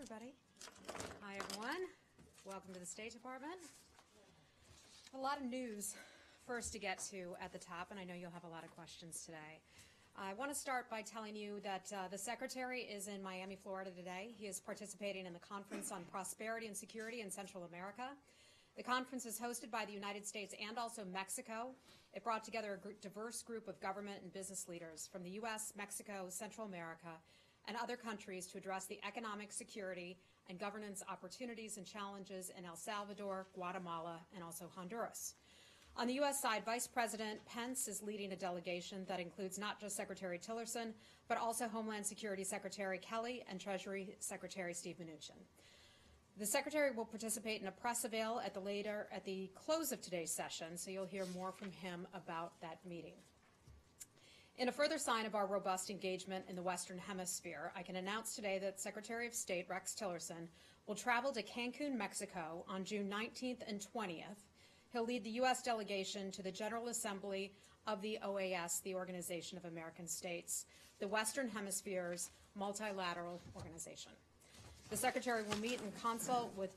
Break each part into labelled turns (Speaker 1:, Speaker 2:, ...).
Speaker 1: everybody. Hi, everyone. Welcome to the State Department. A lot of news first to get to at the top, and I know you'll have a lot of questions today. I want to start by telling you that the Secretary is in Miami, Florida today. He is participating in the Conference on Prosperity and Security in Central America. The conference is hosted by the United States and also Mexico. It brought together a diverse group of government and business leaders from the U.S., Mexico, Central America, and other countries to address the economic, security, and governance opportunities and challenges in El Salvador, Guatemala, and also Honduras. On the U.S. side, Vice President Pence is leading a delegation that includes not just Secretary Tillerson, but also Homeland Security Secretary Kelly and Treasury Secretary Steve Mnuchin. The Secretary will participate in a press avail at the close of today's session, so you'll hear more from him about that meeting. In a further sign of our robust engagement in the Western Hemisphere, I can announce today that Secretary of State Rex Tillerson will travel to Cancun, Mexico on June 19th and 20th. He'll lead the U.S. delegation to the General Assembly of the OAS, the Organization of American States, the Western Hemisphere's multilateral organization. The Secretary will meet and consult with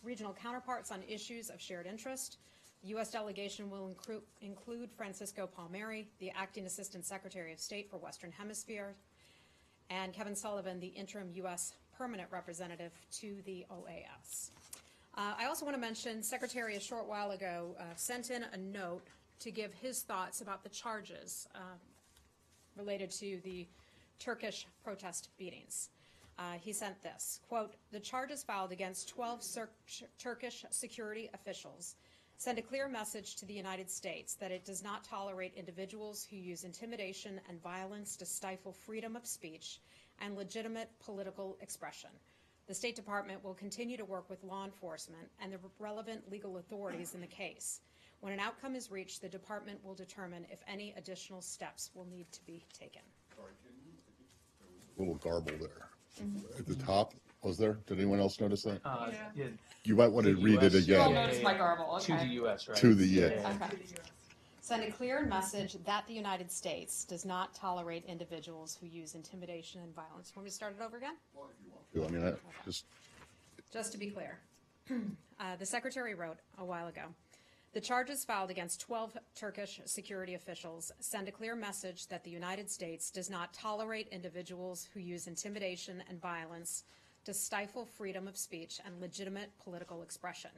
Speaker 1: regional counterparts on issues of shared interest. The U.S. delegation will include Francisco Palmieri, the Acting Assistant Secretary of State for Western Hemisphere, and Kevin Sullivan, the Interim U.S. Permanent Representative to the OAS. I also want to mention, Secretary a short while ago sent in a note to give his thoughts about the charges related to the Turkish protest beatings. He sent this, quote, "The charges filed against 12 Turkish security officials send a clear message to the United States that it does not tolerate individuals who use intimidation and violence to stifle freedom of speech and legitimate political expression. The State Department will continue to work with law enforcement and the relevant legal authorities in the case. When an outcome is reached, the Department will determine if any additional steps will need to be taken."
Speaker 2: A little garble there. At the top, was there? Did anyone else notice that?
Speaker 3: Yeah.
Speaker 2: You might want to read it
Speaker 1: You all
Speaker 2: again.
Speaker 1: noticed my garble, okay.
Speaker 3: To the U.S., right?
Speaker 2: To the
Speaker 1: Okay. Send a clear message that the United States does not tolerate individuals who use intimidation and violence. Want me to start it over again?
Speaker 2: I mean,
Speaker 1: Just to be clear, the Secretary wrote a while ago, "The charges filed against 12 Turkish security officials send a clear message that the United States does not tolerate individuals who use intimidation and violence to stifle freedom of speech and legitimate political expression.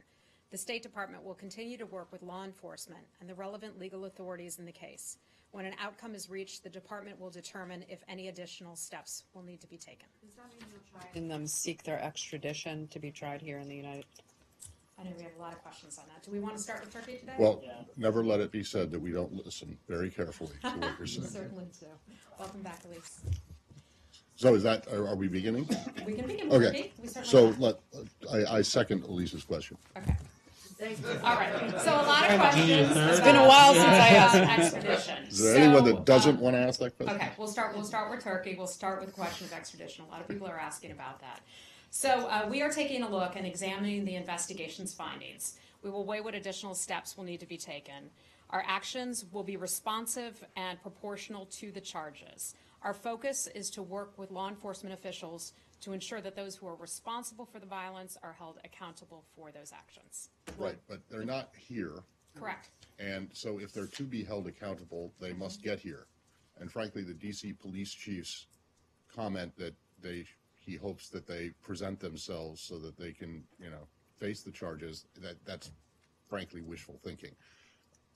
Speaker 1: The State Department will continue to work with law enforcement and the relevant legal authorities in the case. When an outcome is reached, the Department will determine if any additional steps will need to be taken."
Speaker 4: Does that mean you'll try and them seek their extradition to be tried here in the United States?
Speaker 1: I know we have a lot of questions on that. Do we want to start with Turkey today?
Speaker 2: well, never let it be said that we don't listen very carefully to what you're saying.
Speaker 1: Certainly do. Welcome back, Elise.
Speaker 2: So is that, are we beginning?
Speaker 1: We can begin with
Speaker 2: Okay.
Speaker 1: Turkey. We certainly
Speaker 2: So
Speaker 1: can.
Speaker 2: I second Elise's question.
Speaker 1: Okay. All right. So a lot of questions.
Speaker 4: It's been a while since I asked.
Speaker 1: Extradition.
Speaker 2: Is there anyone that doesn't want to ask that question?
Speaker 1: Okay, we'll start with Turkey. We'll start with the question of extradition. A lot of people are asking about that. So we are taking a look and examining the investigation's findings. We will weigh what additional steps will need to be taken. Our actions will be responsive and proportional to the charges. Our focus is to work with law enforcement officials to ensure that those who are responsible for the violence are held accountable for those actions.
Speaker 2: Right, but they're not here.
Speaker 1: Correct.
Speaker 2: And so if they're to be held accountable, they must get here. And frankly, the DC police chief's comment that he hopes that they present themselves so that they can, face the charges, that's frankly wishful thinking.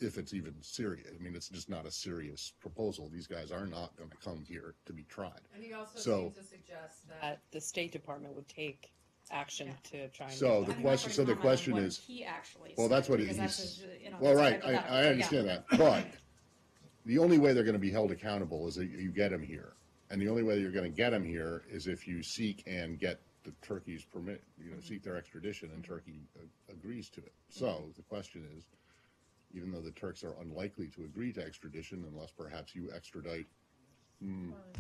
Speaker 2: If it's even serious. I mean, it's just not a serious proposal. These guys are not going to come here to be tried.
Speaker 4: And he also
Speaker 2: So-
Speaker 4: seems to suggest that the State Department would take action to try and
Speaker 2: So
Speaker 4: get
Speaker 2: the
Speaker 4: that.
Speaker 2: question, so the question is,
Speaker 1: He actually
Speaker 2: well, that's
Speaker 1: said,
Speaker 2: what
Speaker 1: because
Speaker 2: he's,
Speaker 1: that's his,
Speaker 2: well,
Speaker 1: that's
Speaker 2: right,
Speaker 1: hypothetical.
Speaker 2: I
Speaker 1: So,
Speaker 2: understand
Speaker 1: yeah.
Speaker 2: that, but the only way they're going to be held accountable is that you get them here. And the only way you're going to get them here is if you seek and get the Turkey's permit, seek their extradition, and Turkey agrees to it. So the question is, even though the Turks are unlikely to agree to extradition unless perhaps you extradite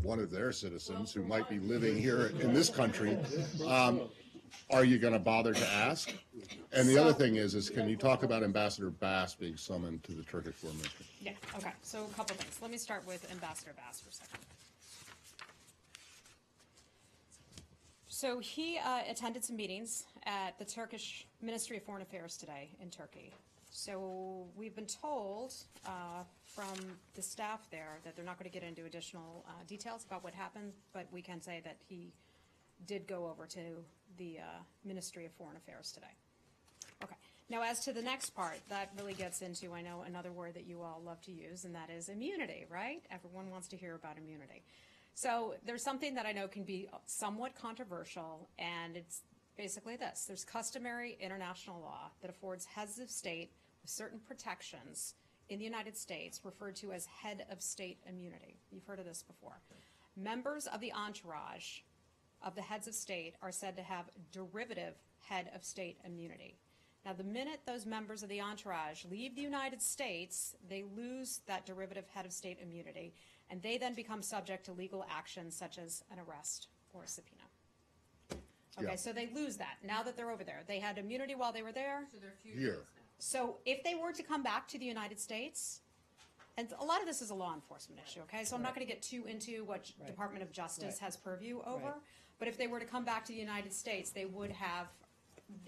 Speaker 2: one of their citizens who might be living here in this country, are you going to bother to ask? And the other thing is can you talk about Ambassador Bass being summoned to the Turkish foreign ministry?
Speaker 1: Yeah, okay. So a couple things. Let me start with Ambassador Bass for a second. So he attended some meetings at the Turkish Ministry of Foreign Affairs today in Turkey. So we've been told from the staff there that they're not going to get into additional details about what happened, but we can say that he did go over to the Ministry of Foreign Affairs today. Okay. Now, as to the next part, that really gets into, I know, another word that you all love to use, and that is immunity, right? Everyone wants to hear about immunity. So there's something that I know can be somewhat controversial, and it's basically this. There's customary international law that affords heads of state with certain protections in the United States, referred to as head of state immunity. You've heard of this before. Members of the entourage of the heads of state are said to have derivative head of state immunity. Now, the minute those members of the entourage leave the United States, they lose that derivative head of state immunity, and they then become subject to legal actions such as an arrest or a subpoena. Okay,
Speaker 2: Yeah.
Speaker 1: so they lose that. Now that they're over there, they had immunity while they were there.
Speaker 3: So they're
Speaker 2: Here.
Speaker 3: fugitives now.
Speaker 1: So if they were to come back to the United States, and a lot of this is a law enforcement issue, okay? So I'm not going to get too into what
Speaker 4: Right.
Speaker 1: Department of Justice
Speaker 4: Right.
Speaker 1: has purview over.
Speaker 4: Right.
Speaker 1: But if they were to come back to the United States, they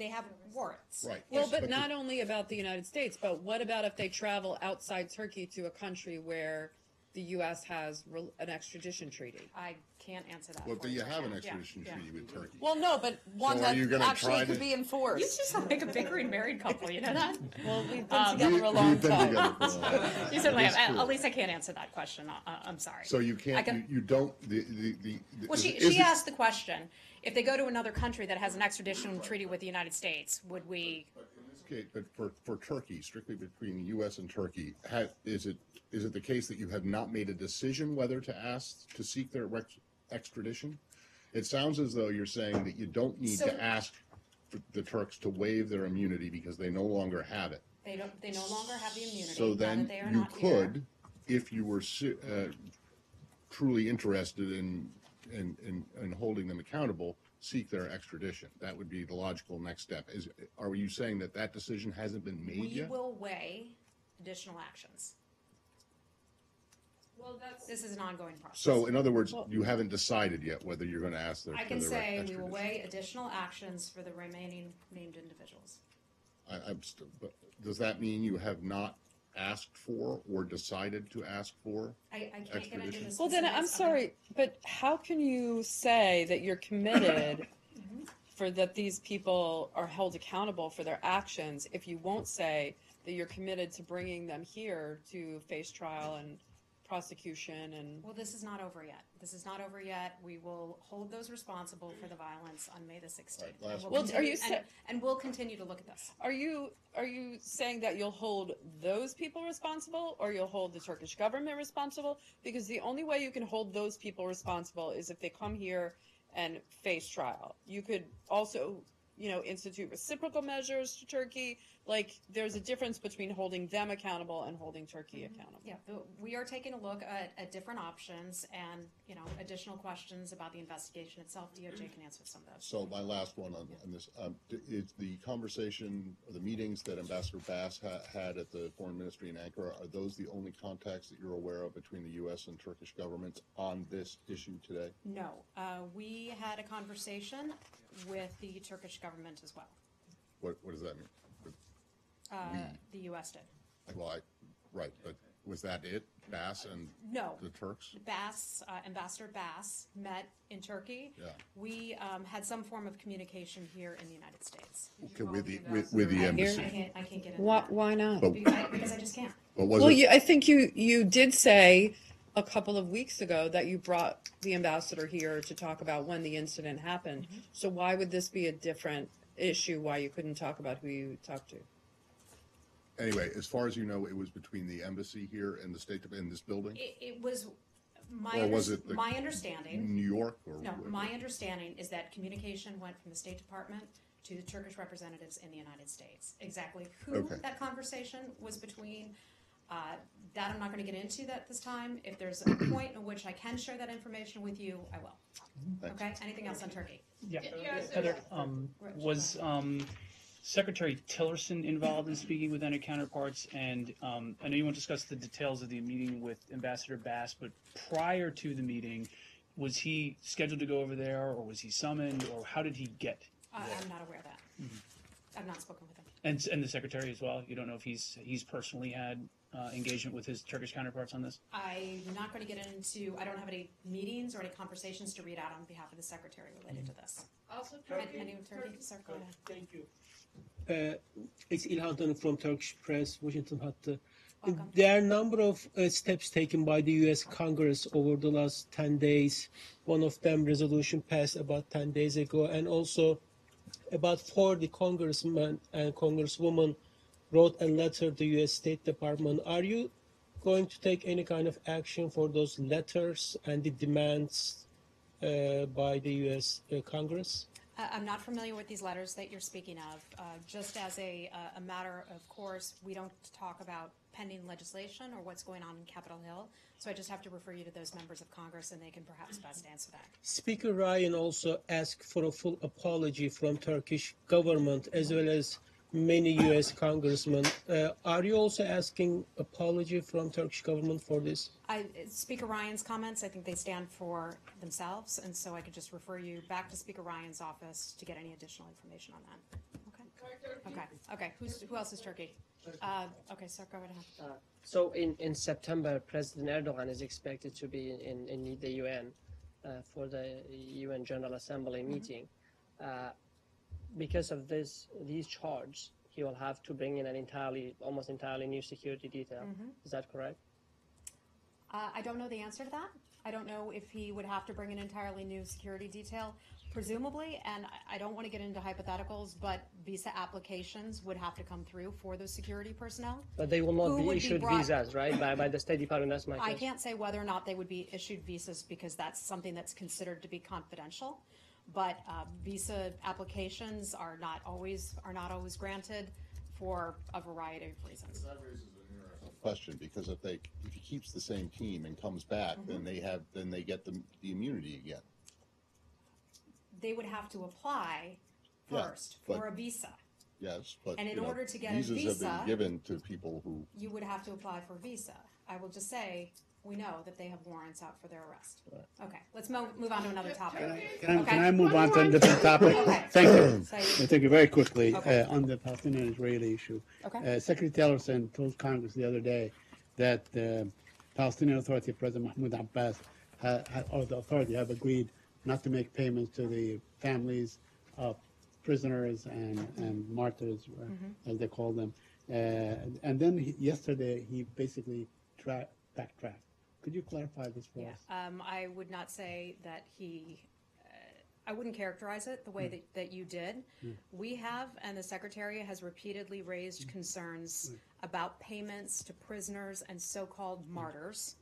Speaker 1: have warrants.
Speaker 2: Right.
Speaker 4: Well,
Speaker 2: But
Speaker 4: but not only about the United States, but what about if they travel outside Turkey to a country where the U.S. has an extradition treaty?
Speaker 1: I can't answer that.
Speaker 2: Well,
Speaker 1: for
Speaker 2: but you
Speaker 1: right
Speaker 2: have an
Speaker 1: now.
Speaker 2: extradition
Speaker 1: Yeah,
Speaker 2: treaty with Turkey.
Speaker 4: Well, no, but one
Speaker 2: So are
Speaker 4: that
Speaker 2: you gonna
Speaker 4: actually
Speaker 2: try
Speaker 4: could
Speaker 2: to-
Speaker 4: be
Speaker 1: You
Speaker 4: enforced.
Speaker 1: just sound like a bickering married couple, you know that?
Speaker 4: Well, we've been together a long
Speaker 2: We've been
Speaker 4: time.
Speaker 2: together for a long time.
Speaker 1: You certainly have.
Speaker 2: That's true.
Speaker 1: At least I can't answer that question. I'm sorry.
Speaker 2: So you
Speaker 1: I
Speaker 2: can't,
Speaker 1: can-
Speaker 2: you don't,
Speaker 1: Well,
Speaker 2: is
Speaker 1: she
Speaker 2: it-
Speaker 1: asked the question, if they go to another country that has an extradition treaty with the United States, would we?
Speaker 2: Okay, but for Turkey, strictly between the U.S. and Turkey, is it the case that you have not made a decision whether to seek their extradition? It sounds as though you're saying that you don't need
Speaker 1: So-
Speaker 2: to ask for the Turks to waive their immunity because they no longer have it.
Speaker 1: They no longer have the immunity.
Speaker 2: So
Speaker 1: now
Speaker 2: then
Speaker 1: that they are
Speaker 2: you
Speaker 1: not here.
Speaker 2: could, if you were truly interested in holding them accountable, seek their extradition. That would be the logical next step. Are you saying that that decision hasn't been made
Speaker 1: We
Speaker 2: yet?
Speaker 1: will weigh additional actions.
Speaker 3: Well, that's.
Speaker 1: This is an ongoing process.
Speaker 2: So in other words, you haven't decided yet whether you're going to ask their
Speaker 1: I can
Speaker 2: for their
Speaker 1: say we
Speaker 2: extradition.
Speaker 1: will weigh additional actions for the remaining named individuals.
Speaker 2: But does that mean you have not asked for or decided to ask for?
Speaker 1: I can't get into
Speaker 2: Extradition.
Speaker 1: this.
Speaker 4: Well, then I'm sorry, but how can you say that you're committed for that these people are held accountable for their actions if you won't say that you're committed to bringing them here to face trial and prosecution and
Speaker 1: Well, this is not over yet. This is not over yet. We will hold those responsible for the violence on May the 16th.
Speaker 2: All right, last
Speaker 1: And
Speaker 2: one.
Speaker 4: Well, are you
Speaker 1: and we'll continue to look at this.
Speaker 4: are you saying that you'll hold those people responsible or you'll hold the Turkish government responsible? Because the only way you can hold those people responsible is if they come here and face trial. You could also, institute reciprocal measures to Turkey. Like, there's a difference between holding them accountable and holding Turkey accountable.
Speaker 1: Yeah, we are taking a look at different options and, additional questions about the investigation itself. DOJ can answer some of those.
Speaker 2: So my last one on this, is the conversation, or the meetings that Ambassador Bass had at the Foreign Ministry in Ankara, are those the only contacts that you're aware of between the U.S. and Turkish governments on this issue today?
Speaker 1: No, we had a conversation with the Turkish government as well.
Speaker 2: What does that mean?
Speaker 1: The U.S. did.
Speaker 2: Well, right, but was that it? Bass and
Speaker 1: No.
Speaker 2: the Turks?
Speaker 1: Bass, Ambassador Bass met in Turkey.
Speaker 2: Yeah.
Speaker 1: We had some form of communication here in the United States.
Speaker 2: Okay, with the
Speaker 1: I
Speaker 2: embassy.
Speaker 1: can't get into
Speaker 4: Why,
Speaker 1: that.
Speaker 4: why not?
Speaker 2: But
Speaker 1: Because I just can't.
Speaker 2: was
Speaker 4: Well,
Speaker 2: it?
Speaker 4: I think you did say a couple of weeks ago that you brought the ambassador here to talk about when the incident happened. So why would this be a different issue? Why you couldn't talk about who you talked to?
Speaker 2: Anyway, as far as you know, it was between the embassy here and the State in this building?
Speaker 1: It was
Speaker 2: Or was it
Speaker 1: my understanding.
Speaker 2: New York or?
Speaker 1: No, my understanding is that communication went from the State Department to the Turkish representatives in the United States. Exactly who
Speaker 2: Okay.
Speaker 1: that conversation was between, that I'm not going to get into that this time. If there's a point in which I can share that information with you, I will.
Speaker 2: Thanks.
Speaker 1: Okay? Anything else on Turkey?
Speaker 5: Yeah,
Speaker 3: Yes,
Speaker 5: Heather,
Speaker 1: Rich,
Speaker 5: was Secretary Tillerson involved in speaking with any counterparts? And I know you won't discuss the details of the meeting with Ambassador Bass, but prior to the meeting, Was he scheduled to go over there, or was he summoned, or how did he get?
Speaker 1: I'm not aware of that. I've not spoken with him.
Speaker 5: And the secretary as well. You don't know if he's personally had engagement with his Turkish counterparts on this.
Speaker 1: I'm not going to get into, I don't have any meetings or any conversations to read out on behalf of the secretary related to this.
Speaker 4: Also,
Speaker 1: Any Turkey? Sir, go ahead.
Speaker 3: Thank you. It's İlhan Tanı from Turkish Press, Washington Hattı.
Speaker 1: Welcome.
Speaker 3: There are a number of steps taken by the U.S. Congress over the last 10 days. One of them, resolution passed about 10 days ago, and also about 40 congressmen and congresswomen wrote a letter to the U.S. State Department. Are you going to take any kind of action for those letters and the demands by the U.S. Congress?
Speaker 1: I'm not familiar with these letters that you're speaking of. Just as a matter of course, we don't talk about pending legislation or what's going on in Capitol Hill. So I just have to refer you to those members of Congress, and they can perhaps best answer that.
Speaker 3: Speaker Ryan also asked for a full apology from Turkish government as well as many U.S. congressmen. Are you also asking apology from Turkish government for this?
Speaker 1: Speaker Ryan's comments, I think they stand for themselves, and so I could just refer you back to Speaker Ryan's office to get any additional information on that. Okay. Who else is Turkey? Okay, sir, go right ahead.
Speaker 6: So in September, President Erdogan is expected to be in the UN for the UN General Assembly meeting. Because of these charges, he will have to bring in almost entirely new security detail. Is that correct?
Speaker 1: I don't know the answer to that. I don't know if he would have to bring an entirely new security detail, presumably, and I don't want to get into hypotheticals, but visa applications would have to come through for those security personnel.
Speaker 6: But they will
Speaker 1: Who
Speaker 6: not
Speaker 1: would
Speaker 6: be
Speaker 1: be
Speaker 6: issued
Speaker 1: brought-
Speaker 6: visas, right, by the State Department. That's my
Speaker 1: I
Speaker 6: question.
Speaker 1: can't say whether or not they would be issued visas because that's something that's considered to be confidential. But visa applications are not always granted for a variety of reasons.
Speaker 2: That raises an interesting question, because if he keeps the same team and comes back, then they get the immunity again.
Speaker 1: They would have to apply
Speaker 2: Yeah,
Speaker 1: first
Speaker 2: but-
Speaker 1: for a visa.
Speaker 2: Yes, but
Speaker 1: And in
Speaker 2: you know,
Speaker 1: order to get a
Speaker 2: visas have
Speaker 1: visa-
Speaker 2: been given to people who.
Speaker 1: You would have to apply for a visa. I will just say, we know that they have warrants out for their arrest. Okay, let's move on to another topic.
Speaker 7: Can
Speaker 1: Okay.
Speaker 7: I move on to a different topic?
Speaker 1: Okay.
Speaker 7: Thank you.
Speaker 1: Say-
Speaker 7: Thank you very quickly
Speaker 1: Okay.
Speaker 7: on the Palestinian-Israeli issue.
Speaker 1: Okay.
Speaker 7: Secretary Tillerson told Congress the other day that the Palestinian Authority, President Mahmoud Abbas, or the authority have agreed not to make payments to the families of prisoners and martyrs, as they call them. And then yesterday he basically backtracked. Could you clarify this for us?
Speaker 1: I would not say that I wouldn't characterize it the way that you did. We have, and the Secretary has repeatedly raised concerns about payments to prisoners and so-called martyrs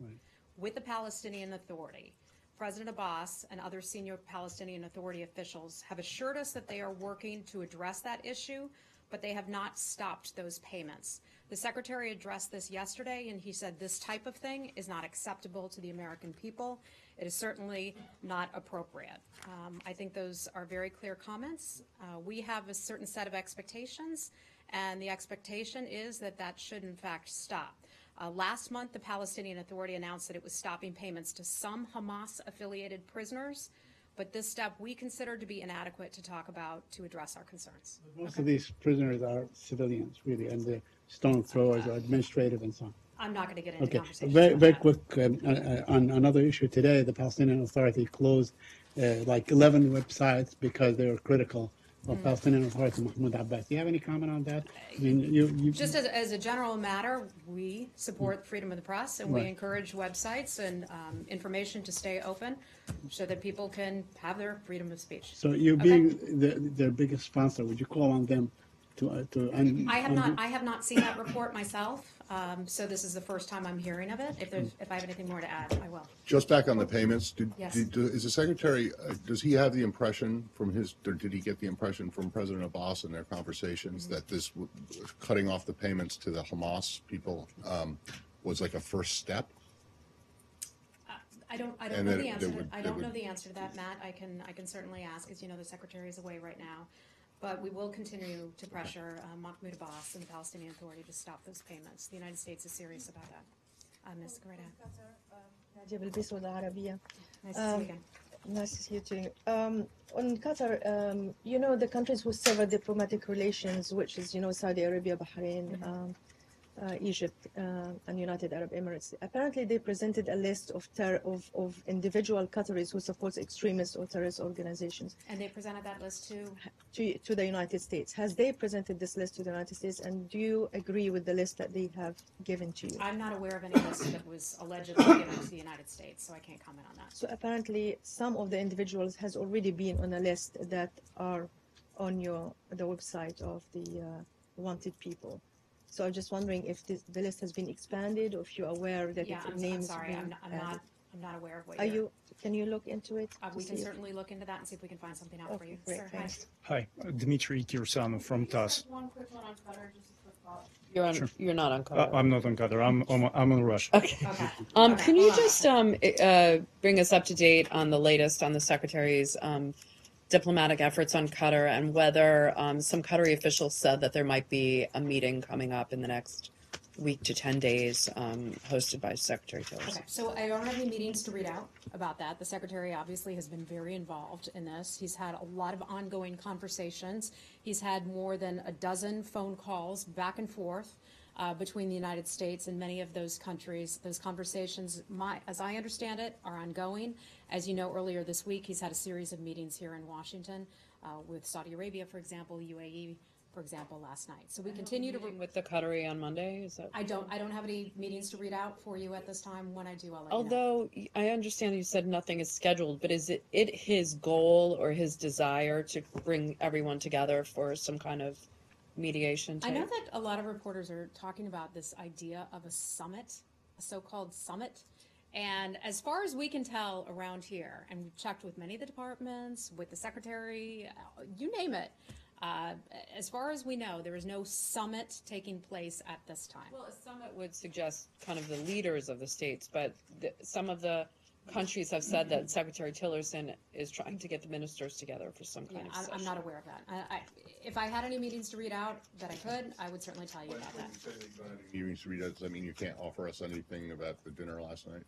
Speaker 1: with the Palestinian Authority. President Abbas and other senior Palestinian Authority officials have assured us that they are working to address that issue, but they have not stopped those payments. The Secretary addressed this yesterday, and he said this type of thing is not acceptable to the American people. It is certainly not appropriate. I think those are very clear comments. We have a certain set of expectations, and the expectation is that that should, in fact, stop. Last month, the Palestinian Authority announced that it was stopping payments to some Hamas-affiliated prisoners, but this step we consider to be inadequate to talk about to address our concerns.
Speaker 7: Most of these prisoners are civilians, really, and the stone throwers are administrative and so on.
Speaker 1: I'm not going to get into
Speaker 7: Okay,
Speaker 1: conversations
Speaker 7: very
Speaker 1: about
Speaker 7: very
Speaker 1: that.
Speaker 7: quick on another issue today. The Palestinian Authority closed like 11 websites because they were critical of Palestinian Authority Mahmoud Abbas. Do you have any comment on that? I mean, you
Speaker 1: Just as a general matter, we support freedom of the press, and we
Speaker 7: Right.
Speaker 1: encourage websites and information to stay open so that people can have their freedom of speech.
Speaker 7: so you
Speaker 1: Okay.
Speaker 7: being their biggest sponsor, would you call on them to
Speaker 1: I have not seen that report myself, so this is the first time I'm hearing of it. If I have anything more to add, I will.
Speaker 2: Just back on the payments,
Speaker 1: Yes.
Speaker 2: is the Secretary, does he have the impression or did he get the impression from President Abbas in their conversations that this cutting off the payments to the Hamas people was like a first step?
Speaker 1: I don't
Speaker 2: And
Speaker 1: know
Speaker 2: then
Speaker 1: the
Speaker 2: it
Speaker 1: answer.
Speaker 2: would-
Speaker 1: I
Speaker 2: it
Speaker 1: don't
Speaker 2: would-
Speaker 1: know the answer to that, Matt. I can certainly ask. As you know, the Secretary is away right now, but we will continue to pressure Mahmoud Abbas and the Palestinian Authority to stop those payments. The United States is serious about that. Ms. Greta.
Speaker 8: نجيب البس بالعربية
Speaker 1: Nice to see you again.
Speaker 8: Nice to see you too. On Qatar, you know, the countries with several diplomatic relations, which is, you know, Saudi Arabia, Bahrain, Egypt, and United Arab Emirates. Apparently, they presented a list of individual Qataris who support extremist or terrorist organizations
Speaker 1: And they presented that list to,
Speaker 8: to the United States. Has they presented this list to the United States, and do you agree with the list that they have given to you?
Speaker 1: I'm not aware of any list that was allegedly given to the United States, so I can't comment on that.
Speaker 8: So apparently, some of the individuals has already been on a list that are on the website of the wanted people. So I'm just wondering if the list has been expanded, or if you're aware that
Speaker 1: Yeah,
Speaker 8: its
Speaker 1: I'm
Speaker 8: names
Speaker 1: sorry,
Speaker 8: being
Speaker 1: I'm
Speaker 8: added.
Speaker 1: not aware of what
Speaker 8: Are
Speaker 1: you're.
Speaker 8: you? Can you look into it? to
Speaker 1: We can
Speaker 8: see if-
Speaker 1: certainly look into that and see if we can find something out for
Speaker 8: Okay,
Speaker 1: you.
Speaker 8: great,
Speaker 1: Sir, hi.
Speaker 8: thanks.
Speaker 5: Hi, Dmitry Kirsanov from TASS.
Speaker 4: One quick one on Qatar, just a quick thought. You're not on Qatar.
Speaker 5: I'm not on Qatar. I'm in Russia.
Speaker 4: Okay.
Speaker 1: Okay.
Speaker 4: Can you
Speaker 1: hold on.
Speaker 4: just bring us up to date on the latest on the Secretary's diplomatic efforts on Qatar and whether some Qatari officials said that there might be a meeting coming up in the next week to 10 days hosted by Secretary Tillerson?
Speaker 1: Okay, so I don't have any meetings to read out about that. The secretary obviously has been very involved in this. He's had a lot of ongoing conversations. He's had more than a dozen phone calls back and forth between the United States and many of those countries. Those conversations, as I understand it, are ongoing. As you know, earlier this week, he's had a series of meetings here in Washington with Saudi Arabia, for example, UAE, for example, last night. So we continue to.
Speaker 4: With the Qatari on Monday, is that?
Speaker 1: I don't have any meetings to read out for you at this time. When I do, I'll let you know.
Speaker 4: Although I understand you said nothing is scheduled, but is it his goal or his desire to bring everyone together for some kind of mediation?
Speaker 1: I know that a lot of reporters are talking about this idea of a summit, a so-called summit. And as far as we can tell around here, and we've checked with many of the departments, with the secretary, you name it, as far as we know, there is no summit taking place at this time.
Speaker 4: Well, a summit would suggest kind of the leaders of the states, but some of the countries have said that Secretary Tillerson is trying to get the ministers together for some
Speaker 1: Yeah,
Speaker 4: kind of session.
Speaker 1: I'm not aware of that. If I had any meetings to read out that I could, I would certainly tell you about that.
Speaker 2: Meetings to read out, does that mean you can't offer us anything about the dinner last night?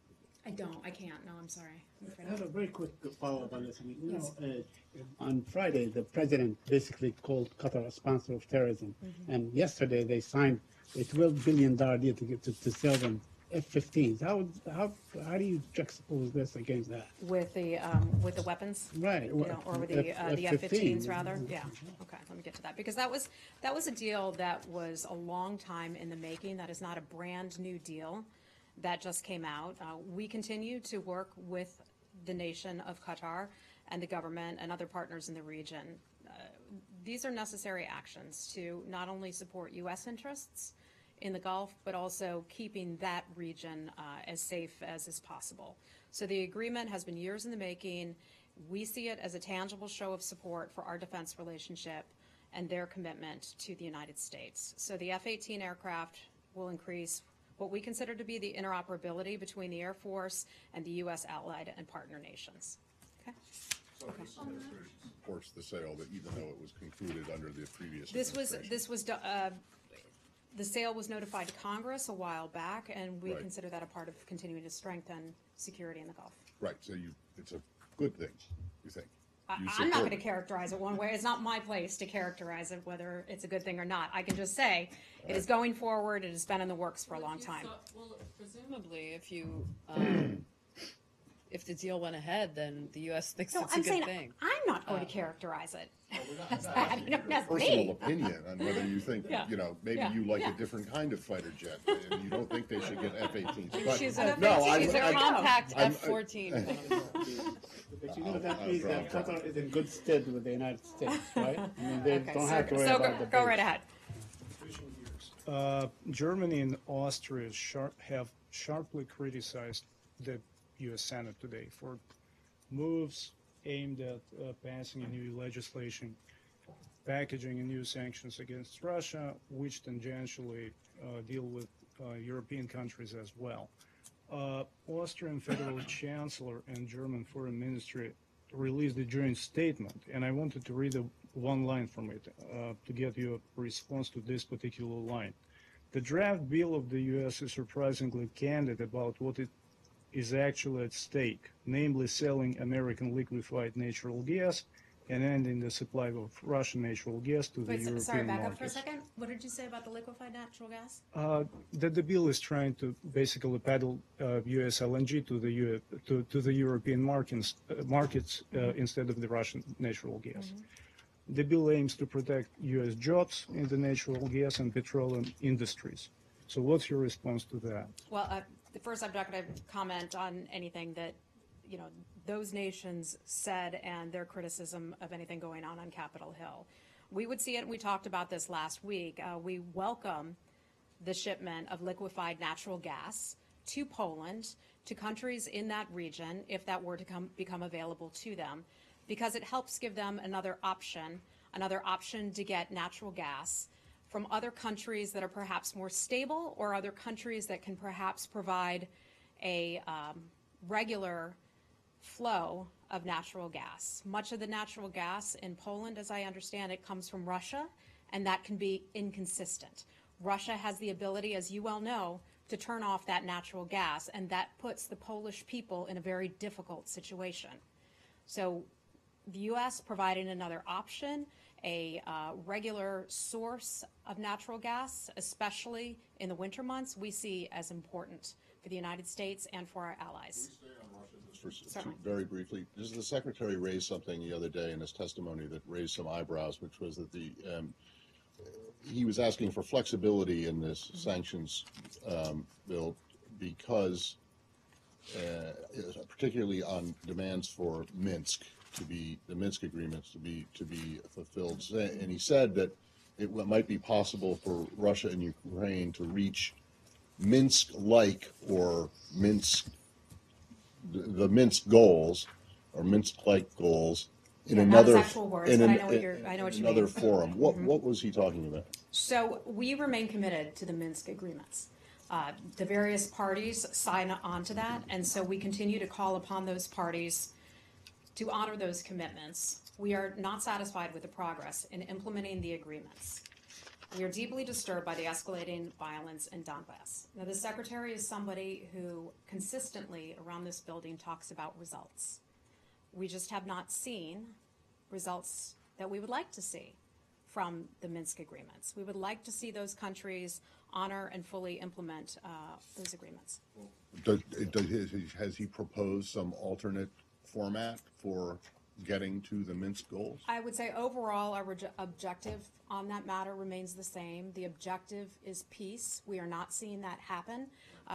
Speaker 1: I can't. No, I'm sorry. I'm afraid
Speaker 7: I have
Speaker 1: not.
Speaker 7: a very quick follow-up on this. I mean, you know, on Friday, the president basically called Qatar a sponsor of terrorism, and yesterday they signed a $12 billion deal to sell them F-15s. How do you juxtapose this against that?
Speaker 1: With the weapons.
Speaker 7: Right.
Speaker 1: You know, or with the F-15s rather. Yeah. Okay. Let me get to that because that was a deal that was a long time in the making. That is not a brand new deal that just came out. We continue to work with the nation of Qatar and the government and other partners in the region. These are necessary actions to not only support U.S. interests in the Gulf, but also keeping that region as safe as is possible. So the agreement has been years in the making. We see it as a tangible show of support for our defense relationship and their commitment to the United States. So the F-18 aircraft will increase what we consider to be the interoperability between the Air Force and the U.S. allied and partner nations. Okay.
Speaker 2: So this administration supports the sale, but even though it was concluded under the previous
Speaker 1: The sale was notified to Congress a while back, and we
Speaker 2: Right.
Speaker 1: consider that a part of continuing to strengthen security in the Gulf.
Speaker 2: Right, so it's a good thing, you think? You
Speaker 1: I'm not
Speaker 2: support
Speaker 1: going to
Speaker 2: it.
Speaker 1: characterize it one way. It's not my place to characterize it, whether it's a good thing or not. I can just say it is going forward. It has been in the works for a long time.
Speaker 4: Well, presumably, if you if the deal went ahead, then the U.S. thinks
Speaker 1: No,
Speaker 4: it's a
Speaker 1: I'm
Speaker 4: good
Speaker 1: saying
Speaker 4: thing.
Speaker 1: I'm not going to characterize it as that. You know, that's
Speaker 2: Personal
Speaker 1: me.
Speaker 2: opinion on whether you think,
Speaker 1: Yeah.
Speaker 2: maybe
Speaker 1: Yeah.
Speaker 2: you like
Speaker 1: Yeah.
Speaker 2: a different kind of fighter jet, and you don't think they should get F-18s. But
Speaker 4: She's
Speaker 1: an
Speaker 4: a,
Speaker 1: F-18.
Speaker 4: she's a
Speaker 1: There we go.
Speaker 4: compact
Speaker 2: I'm-
Speaker 4: F-14.
Speaker 7: But you know that
Speaker 2: I'll
Speaker 7: means
Speaker 2: draw
Speaker 7: that
Speaker 2: a problem.
Speaker 7: Qatar is in good stead with the United States, right? I mean, they
Speaker 1: Okay,
Speaker 7: don't have to worry
Speaker 1: so
Speaker 7: about the
Speaker 1: go
Speaker 7: base.
Speaker 1: right ahead.
Speaker 5: Germany and Austria have sharply criticized the U.S. Senate today for moves aimed at passing a new legislation, packaging new sanctions against Russia, which tangentially deal with European countries as well. Austrian Federal Chancellor and German Foreign Ministry released a joint statement, and I wanted to read one line from it to get your response to this particular line. The draft bill of the U.S. is surprisingly candid about what it is actually at stake, namely selling American liquefied natural gas and ending the supply of Russian natural gas to the
Speaker 1: Wait,
Speaker 5: European
Speaker 1: sorry, back
Speaker 5: markets.
Speaker 1: up for a second. What did you say about the liquefied natural gas?
Speaker 5: That the bill is trying to basically peddle U.S. LNG to the European markets instead of the Russian natural gas. The bill aims to protect U.S. jobs in the natural gas and petroleum industries. So what's your response to that?
Speaker 1: Well, first, I'm not going to comment on anything that, you know, those nations said and their criticism of anything going on Capitol Hill. We would see it, and we talked about this last week. We welcome the shipment of liquefied natural gas to Poland, to countries in that region, if that were to become available to them, because it helps give them another option to get natural gas from other countries that are perhaps more stable, or other countries that can perhaps provide a regular flow of natural gas. Much of the natural gas in Poland, as I understand it, comes from Russia, and that can be inconsistent. Russia has the ability, as you well know, to turn off that natural gas, and that puts the Polish people in a very difficult situation. So the U.S. providing another option, a regular source of natural gas, especially in the winter months, we see as important for the United States and for our allies.
Speaker 2: Very briefly, the Secretary raised something the other day in his testimony that raised some eyebrows, which was that he was asking for flexibility in this sanctions bill because, particularly on demands for the Minsk agreements to be fulfilled. And he said that it might be possible for Russia and Ukraine to reach Minsk-like or the Minsk goals or Minsk-like goals in another
Speaker 1: not his actual words, but I know what you mean.
Speaker 2: Another forum. What was he talking about?
Speaker 1: So we remain committed to the Minsk agreements. The various parties sign on to that, and so we continue to call upon those parties to honor those commitments. We are not satisfied with the progress in implementing the agreements. We are deeply disturbed by the escalating violence in Donbass. Now, the Secretary is somebody who consistently around this building talks about results. We just have not seen results that we would like to see from the Minsk agreements. We would like to see those countries honor and fully implement those agreements.
Speaker 2: Has he proposed some alternate format for getting to the Minsk goals?
Speaker 1: I would say overall our objective on that matter remains the same. The objective is peace. We are not seeing that happen.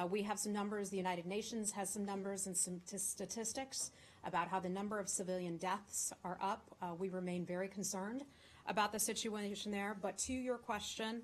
Speaker 1: We have some numbers. The United Nations has some numbers and some statistics about how the number of civilian deaths are up. We remain very concerned about the situation there. But to your question,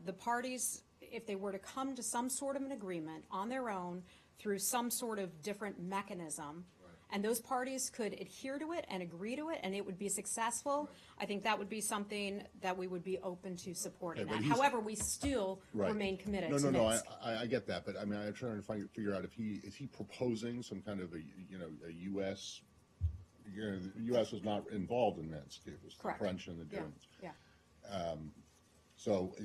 Speaker 1: the parties, if they were to come to some sort of an agreement on their own through some sort of different mechanism, and those parties could adhere to it and agree to it, and it would be successful, I think that would be something that we would be open to supporting.
Speaker 2: Okay,
Speaker 1: that. However, we still remain committed to Minsk.
Speaker 2: I get that, but I mean, I'm trying to figure out if he proposing some kind of a U.S. The U.S. was not involved in Minsk. It was
Speaker 1: Correct.
Speaker 2: the French and the Germans.
Speaker 1: Yeah.
Speaker 2: So,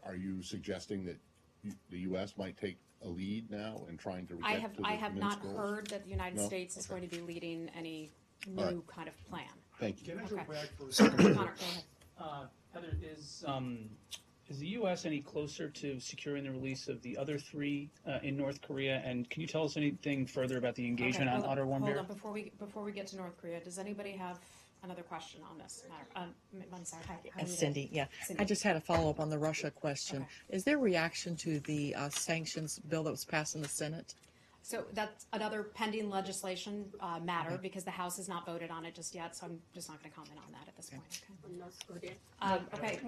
Speaker 2: are you suggesting that the U.S. might take a lead now in trying to get to the
Speaker 1: I have
Speaker 2: Minsk
Speaker 1: not
Speaker 2: goals?
Speaker 1: heard that the United
Speaker 2: No?
Speaker 1: States is going to be leading any new
Speaker 2: All right.
Speaker 1: kind of plan.
Speaker 2: Thank you.
Speaker 5: Can I go
Speaker 1: Okay.
Speaker 5: back for a second?
Speaker 1: Connor, go ahead.
Speaker 9: Heather, is the U.S. any closer to securing the release of the other three in North Korea? And can you tell us anything further about the engagement on Otter
Speaker 1: Hold
Speaker 9: Warmbier?
Speaker 1: on, before we get to North Korea, does anybody have another question on this matter? I'm sorry. How are you doing?
Speaker 10: Cindy, yeah.
Speaker 1: Cindy.
Speaker 10: I just had a follow-up on the Russia question.
Speaker 1: Okay.
Speaker 10: Is there reaction to the sanctions bill that was passed in the Senate?
Speaker 1: So that's another pending legislation matter because the House has not voted on it just yet, so I'm just not going to comment on that at this point. Okay. Okay.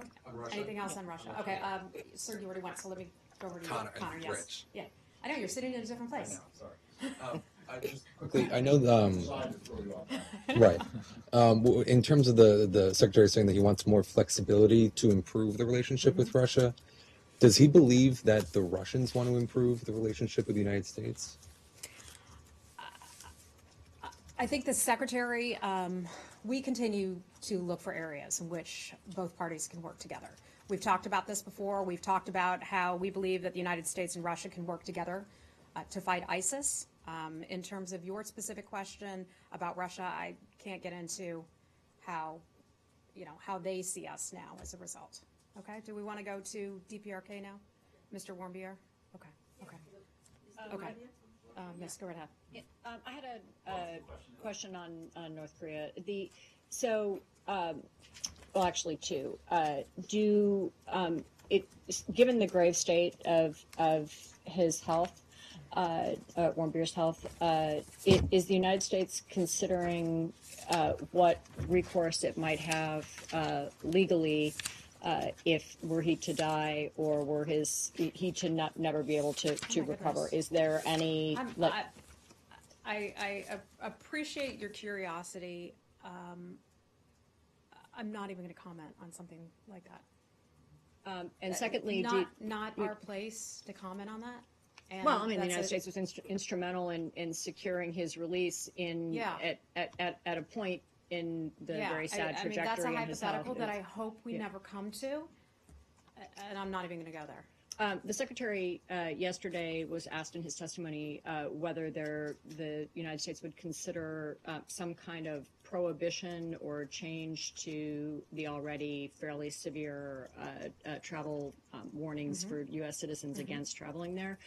Speaker 1: Anything else on Russia? Okay. Sir, you already went, so let me go over to you.
Speaker 11: Connor,
Speaker 1: Yes.
Speaker 11: Rich.
Speaker 1: Yeah. I know you're sitting in a different place.
Speaker 11: Sorry. I just quickly, I know, right. In terms of the Secretary saying that he wants more flexibility to improve the relationship with Russia, does he believe that the Russians want to improve the relationship with the United States?
Speaker 1: I think the Secretary, we continue to look for areas in which both parties can work together. We've talked about this before. We've talked about how we believe that the United States and Russia can work together to fight ISIS. In terms of your specific question about Russia, I can't get into how they see us now as a result. Okay, do we want to go to DPRK now? Mr. Warmbier? Okay. Yes, go right ahead.
Speaker 12: I had a question on North Korea. Well, actually two. Given the grave state of his health, Warmbier's health, is the United States considering what recourse it might have legally if were he to die, or were he to never be able to recover? Is there any?
Speaker 1: I appreciate your curiosity. I'm not even going to comment on something like that.
Speaker 12: And secondly,
Speaker 1: not our place to comment on that. And
Speaker 12: well, I mean, the United States was instrumental in securing his release at a point in the very sad trajectory.
Speaker 1: I mean, that's a
Speaker 12: in his health.
Speaker 1: hypothetical that I hope we never come to, and I'm not even going to go there.
Speaker 12: The Secretary yesterday was asked in his testimony whether the United States would consider some kind of prohibition or change to the already fairly severe travel warnings for U.S. citizens against traveling there.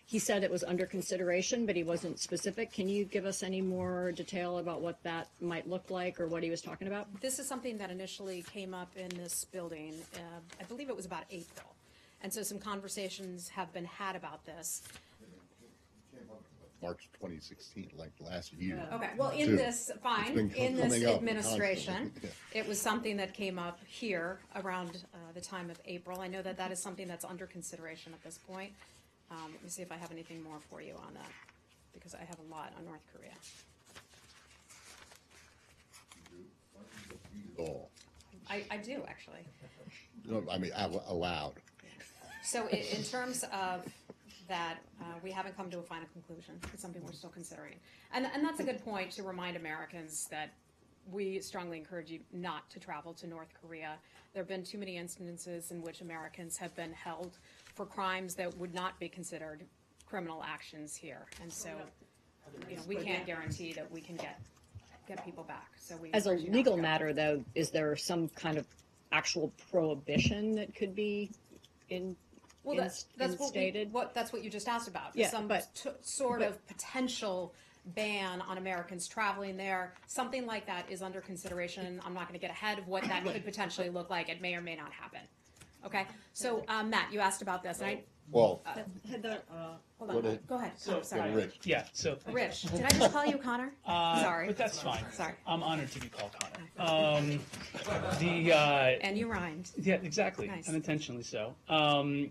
Speaker 12: He said it was under consideration, but he wasn't specific. Can you give us any more detail about what that might look like or what he was talking about?
Speaker 1: This is something that initially came up in this building. I believe it was about April. And so some conversations have been had about this.
Speaker 2: March 2016, like last year.
Speaker 1: Okay, well, in
Speaker 2: Too.
Speaker 1: this administration, it was something that came up here around the time of April. I know that is something that's under consideration at this point. Let me see if I have anything more for you on that, because I have a lot on North Korea.
Speaker 2: Oh.
Speaker 1: I do, actually.
Speaker 2: No, I mean, aloud.
Speaker 1: So in terms of that, we haven't come to a final conclusion. It's something we're still considering. And that's a good point to remind Americans that we strongly encourage you not to travel to North Korea. There have been too many instances in which Americans have been held for crimes that would not be considered criminal actions here. And so, we can't guarantee that we can get people back. So we
Speaker 12: As a legal matter, though, is there some kind of actual prohibition that could be instated?
Speaker 1: That's what you just asked about.
Speaker 12: Yeah,
Speaker 1: Some sort of potential ban on Americans traveling there. Something like that is under consideration. I'm not going to get ahead of what that could potentially look like. It may or may not happen. Okay, so Matt, you asked about this, right?
Speaker 2: Well,
Speaker 1: Hold on. Go ahead.
Speaker 9: So,
Speaker 1: sorry.
Speaker 2: Rich.
Speaker 9: Yeah, so.
Speaker 1: Rich, did I just call you Connor? Sorry.
Speaker 9: But that's fine.
Speaker 1: Sorry.
Speaker 9: I'm honored to be called Connor.
Speaker 1: And you rhymed.
Speaker 9: Yeah, exactly.
Speaker 1: Nice.
Speaker 9: Unintentionally so.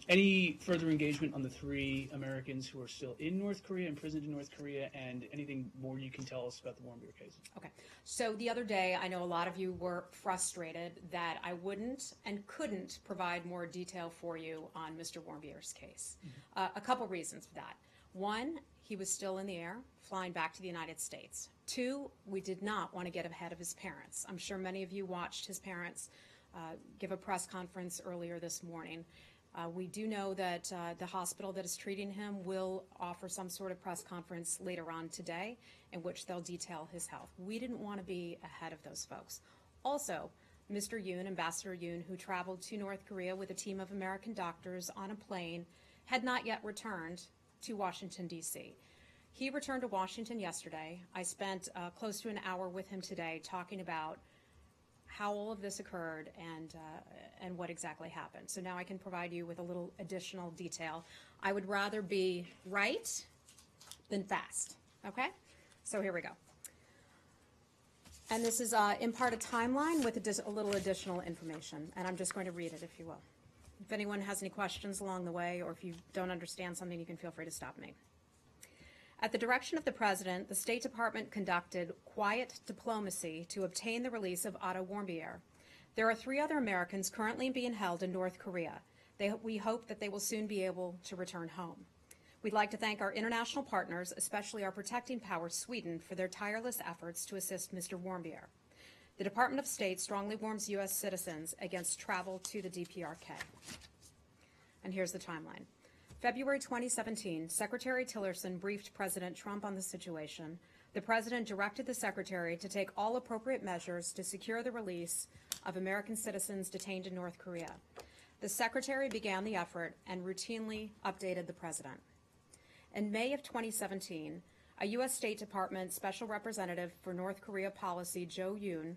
Speaker 9: Any further engagement on the 3 Americans who are still in North Korea, imprisoned in North Korea, and anything more you can tell us about the Warmbier case?
Speaker 1: Okay. So the other day, I know a lot of you were frustrated that I wouldn't and couldn't provide more detail for you on Mr. Warmbier's case. A couple reasons for that. One, he was still in the air, flying back to the United States. 2, we did not want to get ahead of his parents. I'm sure many of you watched his parents give a press conference earlier this morning. We do know that the hospital that is treating him will offer some sort of press conference later on today in which they'll detail his health. We didn't want to be ahead of those folks. Also, Mr. Yoon, Ambassador Yoon, who traveled to North Korea with a team of American doctors on a plane, had not yet returned to Washington, D.C. He returned to Washington yesterday. I spent close to an hour with him today talking about how all of this occurred and what exactly happened. So now I can provide you with a little additional detail. I would rather be right than fast, okay? So here we go. And this is in part a timeline with a little additional information, and I'm just going to read it, if you will. If anyone has any questions along the way, or if you don't understand something, you can feel free to stop me. At the direction of the President, the State Department conducted quiet diplomacy to obtain the release of Otto Warmbier. There are 3 other Americans currently being held in North Korea. We hope that they will soon be able to return home. We'd like to thank our international partners, especially our protecting power, Sweden, for their tireless efforts to assist Mr. Warmbier. The Department of State strongly warns U.S. citizens against travel to the DPRK. And here's the timeline. February 2017, Secretary Tillerson briefed President Trump on the situation. The president directed the secretary to take all appropriate measures to secure the release of American citizens detained in North Korea. The secretary began the effort and routinely updated the president. In May of 2017, a U.S. State Department Special Representative for North Korea Policy, Jo Yoon,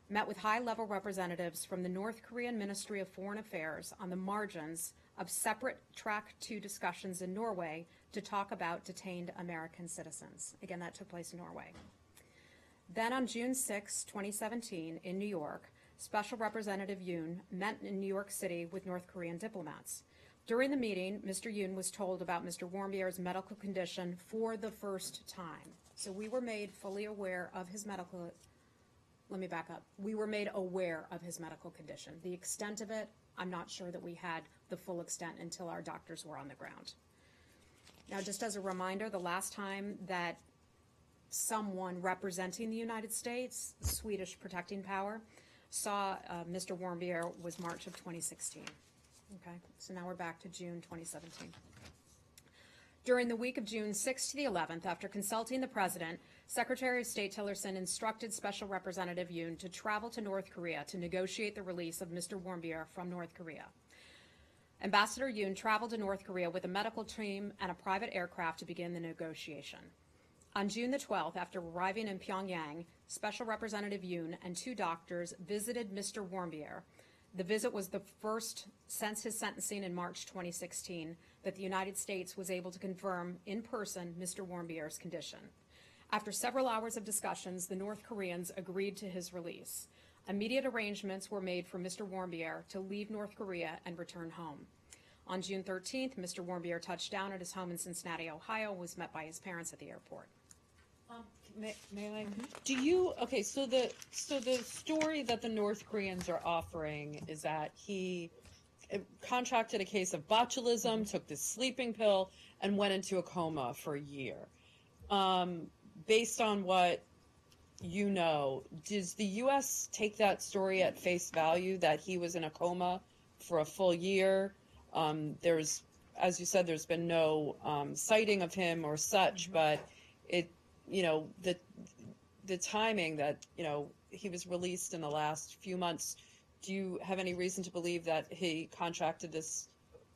Speaker 1: met with high-level representatives from the North Korean Ministry of Foreign Affairs on the margins of separate Track 2 discussions in Norway to talk about detained American citizens. Again, that took place in Norway. Then on June 6, 2017, in New York, Special Representative Yoon met in New York City with North Korean diplomats. During the meeting, Mr. Yoon was told about Mr. Warmbier's medical condition for the first time. So we were made fully aware of his medical, let me back up. We were made aware of his medical condition. The extent of it, I'm not sure that we had the full extent until our doctors were on the ground. Now, just as a reminder, the last time that someone representing the United States, the Swedish protecting power, saw Mr. Warmbier was March of 2016. Okay, so now we're back to June 2017. During the week of June 6th to the 11th, after consulting the president, Secretary of State Tillerson instructed Special Representative Yoon to travel to North Korea to negotiate the release of Mr. Warmbier from North Korea. Ambassador Yoon traveled to North Korea with a medical team and a private aircraft to begin the negotiation. On June the 12th, after arriving in Pyongyang, Special Representative Yoon and 2 doctors visited Mr. Warmbier. The visit was the first since his sentencing in March 2016 that the United States was able to confirm in person Mr. Warmbier's condition. After several hours of discussions, the North Koreans agreed to his release. Immediate arrangements were made for Mr. Warmbier to leave North Korea and return home. On June 13th, Mr. Warmbier touched down at his home in Cincinnati, Ohio, and was met by his parents at the airport.
Speaker 4: May I? Do you, okay, so the story that the North Koreans are offering is that he contracted a case of botulism, took this sleeping pill, and went into a coma for a year. Based on what you know, does the U.S. take that story at face value that he was in a coma for a full year? There's, as you said, there's been no sighting of him or such, but it, you know, the timing that, you know, he was released in the last few months, do you have any reason to believe that he contracted this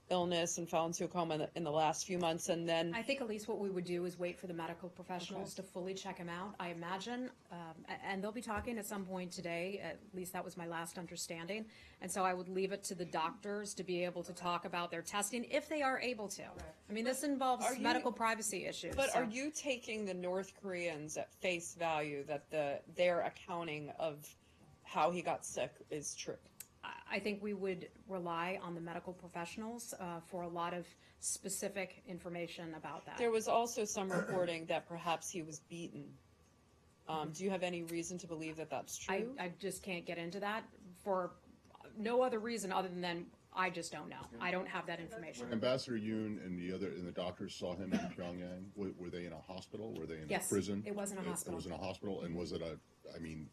Speaker 4: illness and fell into a coma in the last few months? And then
Speaker 1: I think at least what we would do is wait for the medical professionals to fully check him out, I imagine. And they'll be talking at some point today, at least that was my last understanding. And so I would leave it to the doctors to be able to talk about their testing if they are able to. I mean, this involves medical privacy issues.
Speaker 4: But
Speaker 1: so.
Speaker 4: are you taking the North Koreans at face value that their accounting of how he got sick is true?
Speaker 1: I think we would rely on the medical professionals for a lot of specific information about that.
Speaker 4: There was also some reporting that perhaps he was beaten. Do you have any reason to believe that that's true?
Speaker 1: I just can't get into that for no other reason other than I just don't know. I don't have that information.
Speaker 2: When Ambassador Yoon and the doctors saw him in Pyongyang, were they in a hospital? Were they in
Speaker 1: Yes,
Speaker 2: a prison?
Speaker 1: it was in a hospital.
Speaker 2: It was in a hospital, and was it I mean,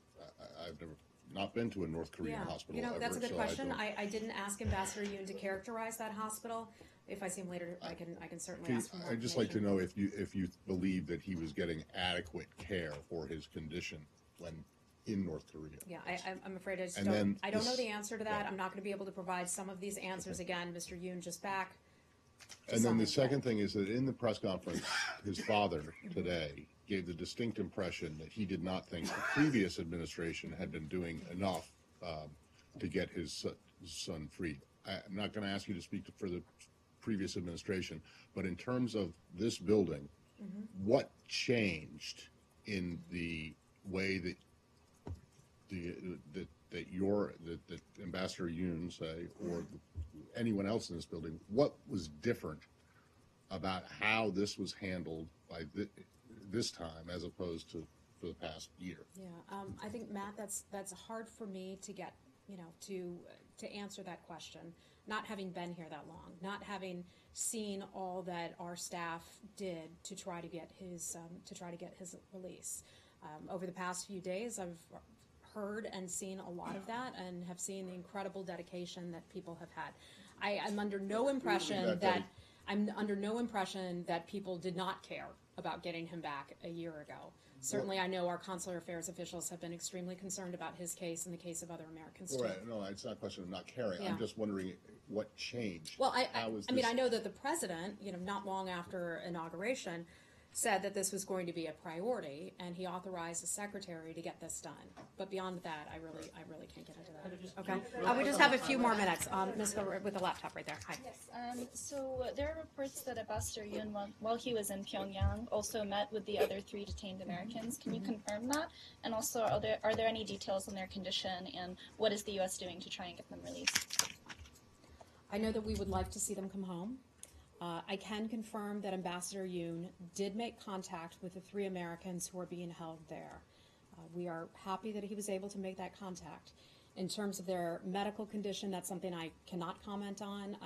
Speaker 2: I've never not been to a North Korean hospital
Speaker 1: you know,
Speaker 2: ever.
Speaker 1: that's a good
Speaker 2: so
Speaker 1: question.
Speaker 2: I
Speaker 1: I didn't ask Ambassador Yoon to characterize that hospital. If I see him later, I can certainly ask for more
Speaker 2: I'd just like to
Speaker 1: information.
Speaker 2: know if you believe that he was getting adequate care for his condition when in North Korea.
Speaker 1: Yeah, I'm afraid I just
Speaker 2: And
Speaker 1: don't.
Speaker 2: then
Speaker 1: I don't know
Speaker 2: this-
Speaker 1: the answer to that.
Speaker 2: yeah.
Speaker 1: I'm not going to be able to provide some of these answers again. Mr. Yoon just back.
Speaker 2: And then the
Speaker 1: Something.
Speaker 2: second thing is that in the press conference, his father today gave the distinct impression that he did not think the previous administration had been doing enough to get his son freed. I'm not going to ask you to speak for the previous administration, but in terms of this building, what changed in the way that that Ambassador Yoon, say, or anyone else in this building, what was different about how this was handled by this time as opposed to for the past year?
Speaker 1: Yeah, I think Matt, that's hard for me to get, you know, to answer that question. Not having been here that long, not having seen all that our staff did to try to get his release. Over the past few days, I've heard and seen a lot of that, and have seen the incredible dedication that people have had. I'm under no impression that I'm under no impression that people did not care about getting him back a year ago. Certainly, I know our consular affairs officials have been extremely concerned about his case and the case of other Americans too.
Speaker 2: Right, no, it's not a question of not caring.
Speaker 1: Yeah.
Speaker 2: I'm just wondering what changed.
Speaker 1: Well,
Speaker 2: How is
Speaker 1: I mean,
Speaker 2: this-
Speaker 1: I know that the president, not long after inauguration, said that this was going to be a priority, and he authorized the secretary to get this done. But beyond that, I really can't get into that. Okay, we just have a few more minutes. Ms. with the laptop right there. Hi.
Speaker 13: Yes. So there are reports that Ambassador Yoon, while he was in Pyongyang, also met with the other 3 detained Americans. Can you confirm that? And also, are there any details on their condition, and what is the U.S. doing to try and get them released?
Speaker 1: I know that we would like to see them come home. I can confirm that Ambassador Yoon did make contact with the 3 Americans who are being held there. We are happy that he was able to make that contact. In terms of their medical condition, that's something I cannot comment on.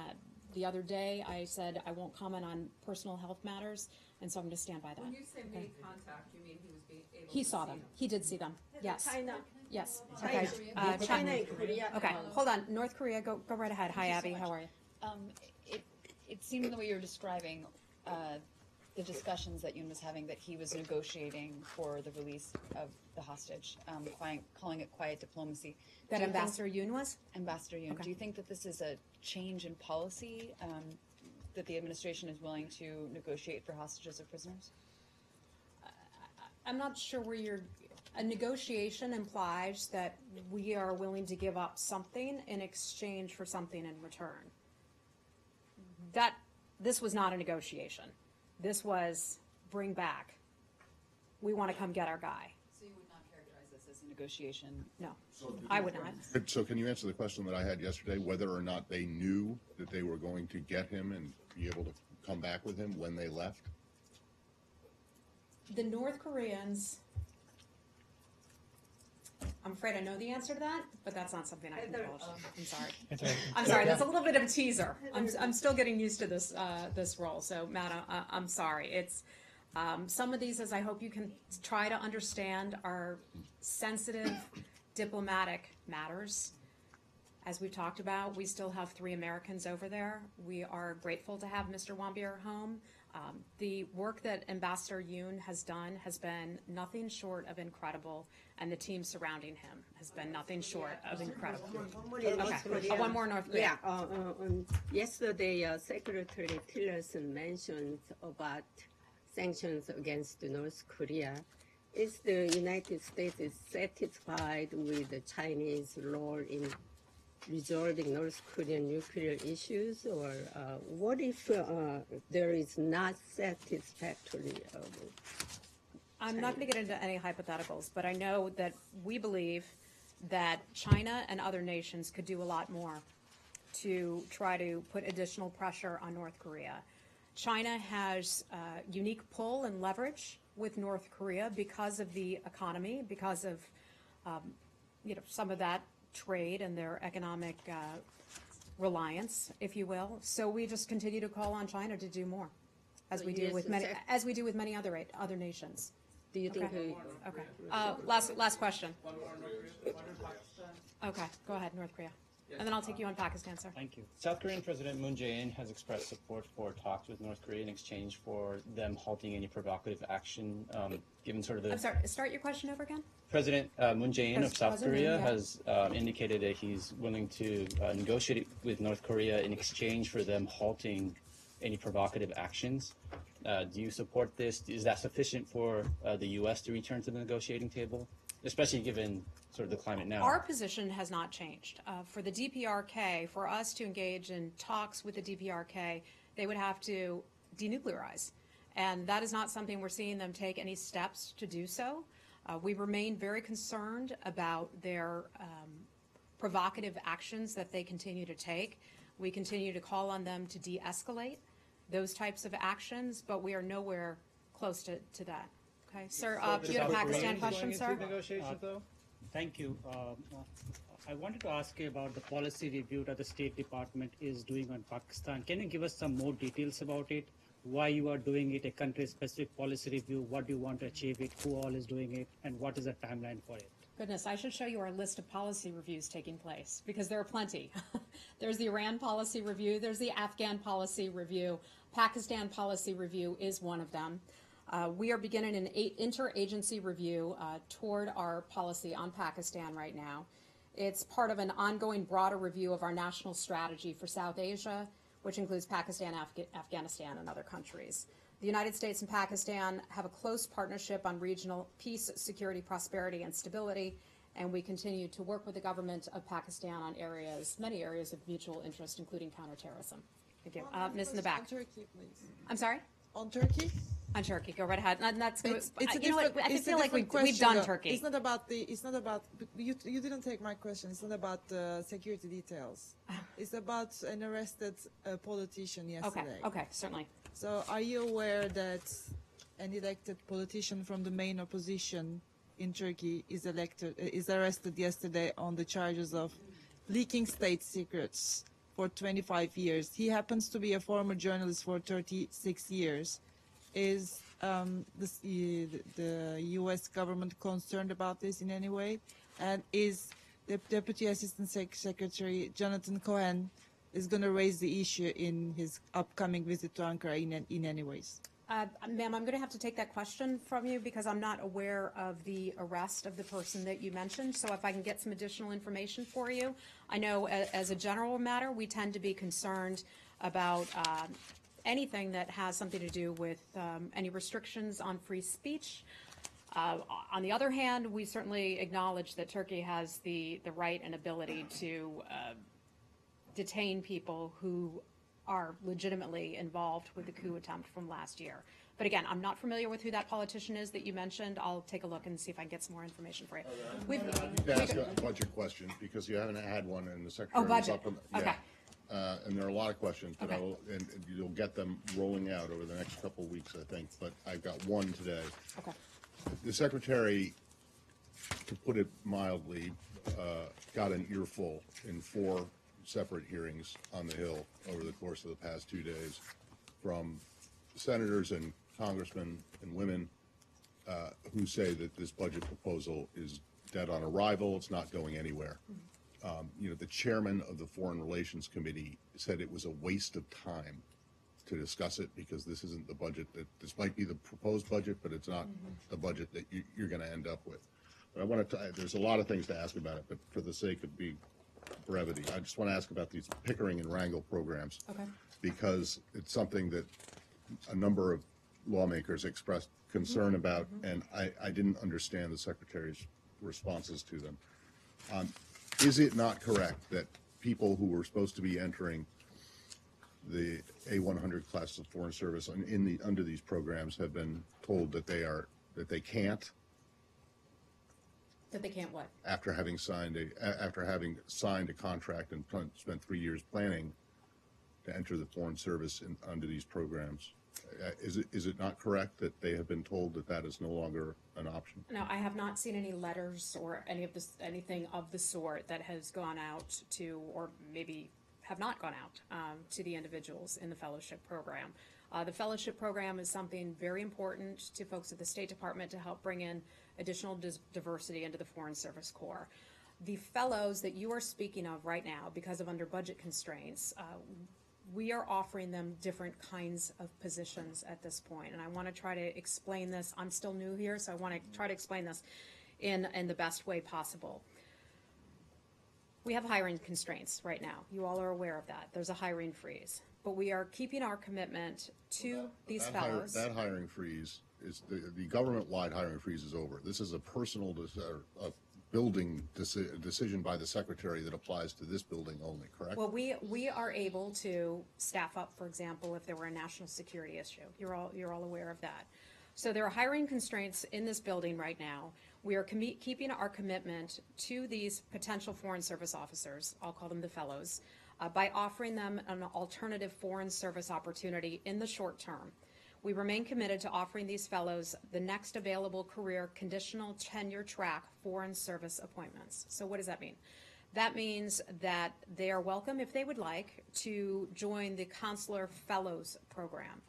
Speaker 1: The other day, I said I won't comment on personal health matters, and so I'm going to stand by that.
Speaker 4: When you say made contact, you mean he was able
Speaker 1: He
Speaker 4: to
Speaker 1: saw
Speaker 4: see
Speaker 1: them.
Speaker 4: them?
Speaker 1: He did see them. Yes.
Speaker 8: China.
Speaker 1: Yes.
Speaker 8: China.
Speaker 1: Okay.
Speaker 8: China and Korea.
Speaker 1: Okay. Hold on. North Korea. Go right ahead. Hi, Abby. How are you?
Speaker 14: It seemed the way you were describing the discussions that Yoon was having, that he was negotiating for the release of the hostage, calling it quiet diplomacy.
Speaker 1: That
Speaker 14: Do you think-
Speaker 1: Ambassador Yoon was?
Speaker 14: Ambassador Yoon.
Speaker 1: Okay.
Speaker 14: Do you think that this is a change in policy, that the administration is willing to negotiate for hostages or prisoners?
Speaker 1: I'm not sure where a negotiation implies that we are willing to give up something in exchange for something in return. This was not a negotiation. This was bring back. We want to come get our guy.
Speaker 14: So you would not characterize this as a negotiation?
Speaker 1: No, I would not.
Speaker 2: So can you answer the question that I had yesterday, whether or not they knew that they were going to get him and be able to come back with him when they left?
Speaker 1: The North Koreans, I'm afraid I know the answer to that, but that's not something I can divulge. I'm sorry. I'm sorry. That's a little bit of a teaser. I'm still getting used to this this role. So, Matt, I'm sorry. It's some of these, as I hope you can try to understand, are sensitive diplomatic matters. As we've talked about, we still have 3 Americans over there. We are grateful to have Mr. Wambier home. The work that Ambassador Yoon has done has been nothing short of incredible, and the team surrounding him has been nothing short of incredible. One more North Korea.
Speaker 15: Yesterday, Secretary Tillerson mentioned about sanctions against North Korea. Is the United States satisfied with the Chinese role in resolving North Korean nuclear issues, or what if there is not satisfactory?
Speaker 1: I'm not going to get into any hypotheticals, but I know that we believe that China and other nations could do a lot more to try to put additional pressure on North Korea. China has unique pull and leverage with North Korea because of the economy, because of some of that trade and their economic reliance, if you will. So we just continue to call on China to do more, as we do with many other nations.
Speaker 15: Do you think?
Speaker 1: Okay. Last question. Okay, go ahead, North Korea. And then I'll take you on Pakistan, sir.
Speaker 16: Thank you. South Korean President Moon Jae-in has expressed support for talks with North Korea in exchange for them halting any provocative action, given sort of the...
Speaker 1: I'm sorry, start your question over again?
Speaker 16: President Moon Jae-in of South Korea
Speaker 1: yeah.
Speaker 16: has indicated that he's willing to negotiate with North Korea in exchange for them halting any provocative actions. Do you support this? Is that sufficient for the U.S. to return to the negotiating table, especially given sort of the climate now?
Speaker 1: Our position has not changed. For the DPRK, for us to engage in talks with the DPRK, they would have to denuclearize. And that is not something we're seeing them take any steps to do so. We remain very concerned about their provocative actions that they continue to take. We continue to call on them to de-escalate those types of actions, but we are nowhere close to that. Okay, sir, you had a Pakistan question, sir?
Speaker 17: Negotiations, though? Thank you. I wanted to ask you about the policy review that the State Department is doing on Pakistan. Can you give us some more details about it? why you are doing it, a country-specific policy review, what do you want to achieve it, who all is doing it, and what is the timeline for it?
Speaker 1: Goodness, I should show you our list of policy reviews taking place, because there are plenty. There's the Iran policy review, there's the Afghan policy review, Pakistan policy review is one of them. We are beginning an interagency review toward our policy on Pakistan right now. It's part of an ongoing broader review of our national strategy for South Asia, which includes Pakistan, Afghanistan, and other countries. The United States and Pakistan have a close partnership on regional peace, security, prosperity, and stability, and we continue to work with the government of Pakistan on many areas of mutual interest, including counterterrorism. Thank you. Ms. in the back.
Speaker 18: On Turkey, please.
Speaker 1: I'm sorry?
Speaker 18: On Turkey?
Speaker 1: On Turkey, go right ahead. And that's good.
Speaker 18: It's a
Speaker 1: You know what,
Speaker 18: different-
Speaker 1: I
Speaker 18: it's a
Speaker 1: feel like
Speaker 18: different
Speaker 1: we've
Speaker 18: question,
Speaker 1: done
Speaker 18: though.
Speaker 1: Turkey.
Speaker 18: It's not about, you didn't take my question. It's not about security details. It's about an arrested politician yesterday.
Speaker 1: Okay, certainly.
Speaker 18: So are you aware that an elected politician from the main opposition in Turkey is arrested yesterday on the charges of leaking state secrets for 25 years? He happens to be a former journalist for 36 years. Is the U.S. government concerned about this in any way? And is the Deputy Assistant Secretary Jonathan Cohen is going to raise the issue in his upcoming visit to Ankara in any ways?
Speaker 1: Ma'am, I'm going to have to take that question from you because I'm not aware of the arrest of the person that you mentioned. So if I can get some additional information for you. I know as a general matter, we tend to be concerned about anything that has something to do with any restrictions on free speech. On the other hand, we certainly acknowledge that Turkey has the right and ability to detain people who are legitimately involved with the coup attempt from last year. But again, I'm not familiar with who that politician is that you mentioned. I'll take a look and see if I can get some more information for you.
Speaker 2: I need to ask a budget question because you haven't had one in the Secretary.
Speaker 1: budget. Okay.
Speaker 2: And there are a lot of questions, but
Speaker 1: Okay.
Speaker 2: and you'll get them rolling out over the next couple of weeks, I think. But I've got one today.
Speaker 1: Okay.
Speaker 2: The Secretary, to put it mildly, got an earful in 4 separate hearings on the Hill over the course of the past 2 days from senators and congressmen and women who say that this budget proposal is dead on arrival. It's not going anywhere. The chairman of the Foreign Relations Committee said it was a waste of time to discuss it because this isn't the budget this might be the proposed budget, but it's not the budget that you're going to end up with. But I want to, there's a lot of things to ask about it, but for the sake of brevity, I just want to ask about these Pickering and Wrangell programs.
Speaker 1: Okay.
Speaker 2: Because it's something that a number of lawmakers expressed concern about, and I didn't understand the Secretary's responses to them. Is it not correct that people who were supposed to be entering the A100 class of foreign service under these programs have been told that they can't?
Speaker 1: That they can't what?
Speaker 2: After having signed a contract and spent 3 years planning to enter the foreign service under these programs, is it not correct that they have been told that is no longer an option?
Speaker 1: No, I have not seen any letters or anything of the sort that has gone out to, or maybe have not gone out to the individuals in the fellowship program. The fellowship program is something very important to folks at the State Department to help bring in additional diversity into the Foreign Service Corps. The fellows that you are speaking of right now, because of under budget constraints, we are offering them different kinds of positions at this point. And I want to try to explain this. I'm still new here, so I want to try to explain this in the best way possible. We have hiring constraints right now. You all are aware of that. There's a hiring freeze. But we are keeping our commitment to these fellows.
Speaker 2: That hiring freeze is the government-wide hiring freeze is over. This is a personal building decision by the Secretary that applies to this building only, correct?
Speaker 1: Well, we are able to staff up, for example, if there were a national security issue. You're all aware of that. So there are hiring constraints in this building right now. We are keeping our commitment to these potential Foreign Service officers, I'll call them the fellows, by offering them an alternative foreign service opportunity in the short term. We remain committed to offering these fellows the next available career conditional tenure track foreign service appointments. So what does that mean? That means that they are welcome, if they would like, to join the Consular Fellows Program.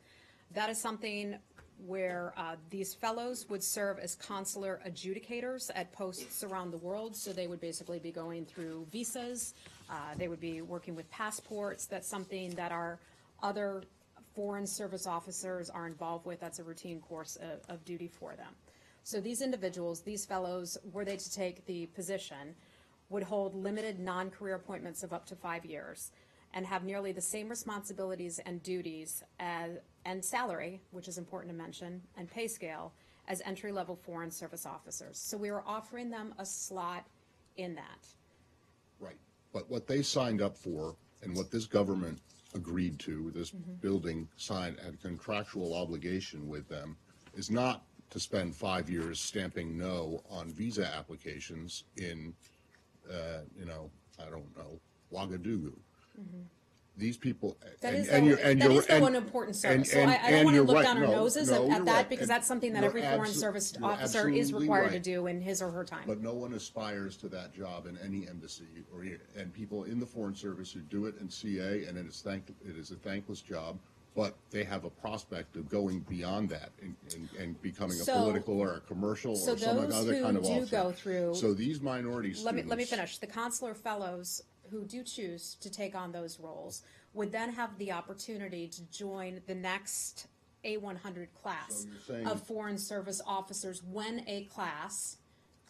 Speaker 1: That is something where these fellows would serve as consular adjudicators at posts around the world. So they would basically be going through visas. They would be working with passports. That's something that our other foreign service officers are involved with. That's a routine course of duty for them. So these individuals, these fellows, were they to take the position, would hold limited non-career appointments of up to 5 years and have nearly the same responsibilities and duties and salary, which is important to mention, and pay scale as entry-level foreign service officers. So we were offering them a slot in that.
Speaker 2: Right. But what they signed up for and what this government agreed to, this building signed, had contractual obligation with them, is not to spend 5 years stamping no on visa applications in, I don't know, Ouagadougou. These people,
Speaker 1: That is though an important service. So I don't want to look down our noses at that because that's something that every foreign service officer is required to do in his or her time.
Speaker 2: But no one aspires to that job in any embassy and people in the foreign service who do it in CA, and it is a thankless job. But they have a prospect of going beyond that and becoming a political or a commercial or some other kind of officer.
Speaker 1: Go through.
Speaker 2: So these minority students.
Speaker 1: Let me finish. The consular fellows who do choose to take on those roles would then have the opportunity to join the next A100 class of foreign service officers when a class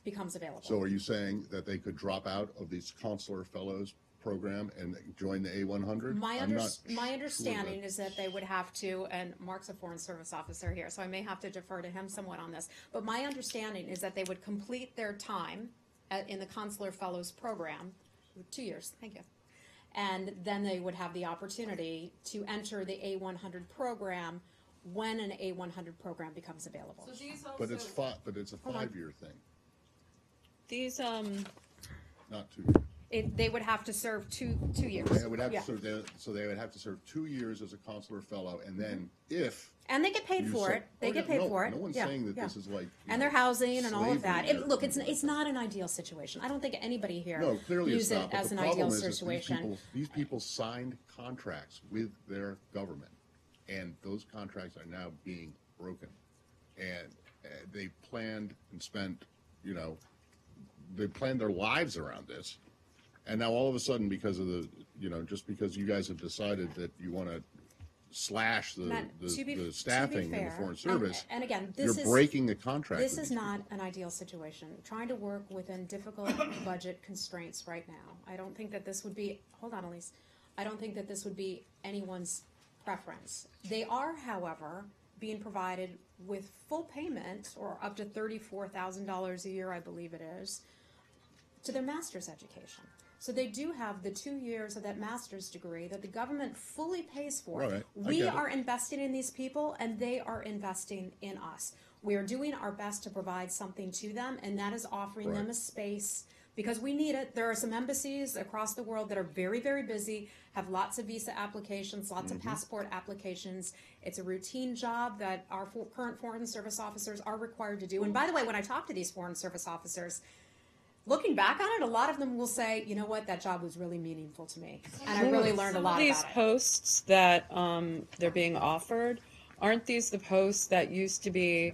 Speaker 1: becomes available.
Speaker 2: So are you saying that they could drop out of these consular fellows program and join the A100?
Speaker 1: My understanding is that they would have to, and Mark's a foreign service officer here, so I may have to defer to him somewhat on this, but my understanding is that they would complete their time in the consular fellows program, 2 years, thank you, and then they would have the opportunity to enter the A100 program when an A100 program becomes available.
Speaker 4: So these also,
Speaker 2: but it's a 5-year thing.
Speaker 4: These
Speaker 2: Not 2 years.
Speaker 1: They would have to serve two years.
Speaker 2: They would have to serve, so they would have to serve 2 years as a consular fellow, and then if
Speaker 1: and they get paid for it. They get paid for it.
Speaker 2: No one's saying that this is like
Speaker 1: and their housing and all of that. Look, it's not an ideal situation. I don't think anybody here
Speaker 2: clearly
Speaker 1: views
Speaker 2: it's not,
Speaker 1: it as an ideal situation.
Speaker 2: These people signed contracts with their government, and those contracts are now being broken. And they planned and spent, they planned their lives around this. And now all of a sudden, because of just because you guys have decided that you want to slash the staffing in the foreign service,
Speaker 1: and again,
Speaker 2: you're breaking the contract.
Speaker 1: This is not an ideal situation. Trying to work within difficult budget constraints right now. I don't think that this would be, hold on, Elise. I don't think that this would be anyone's preference. They are, however, being provided with full payment, or up to $34,000 a year, I believe it is, to their master's education. So they do have the 2 years of that master's degree that the government fully pays for.
Speaker 2: Right.
Speaker 1: We are investing in these people, and they are investing in us. We are doing our best to provide something to them, and that is offering them a space because we need it. There are some embassies across the world that are very, very busy, have lots of visa applications, lots of passport applications. It's a routine job that our current foreign service officers are required to do. And by the way, when I talk to these foreign service officers, looking back on it, a lot of them will say, you know what, that job was really meaningful to me. And I really learned a lot about it.
Speaker 4: These posts that they're being offered, aren't these the posts that used to be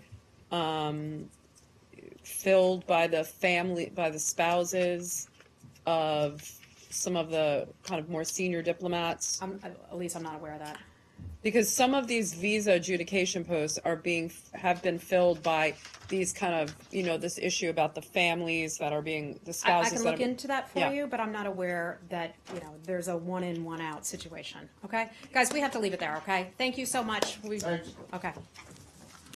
Speaker 4: filled by the family, by the spouses of some of the kind of more senior diplomats?
Speaker 1: At least I'm not aware of that.
Speaker 4: Because some of these visa adjudication posts have been filled by these kind of, this issue about the families that are being, the spouses.
Speaker 1: I can look into that for you, but I'm not aware that, there's a one in, one out situation. Okay? Guys, we have to leave it there, okay? Thank you so much.
Speaker 2: Thanks.
Speaker 1: Okay.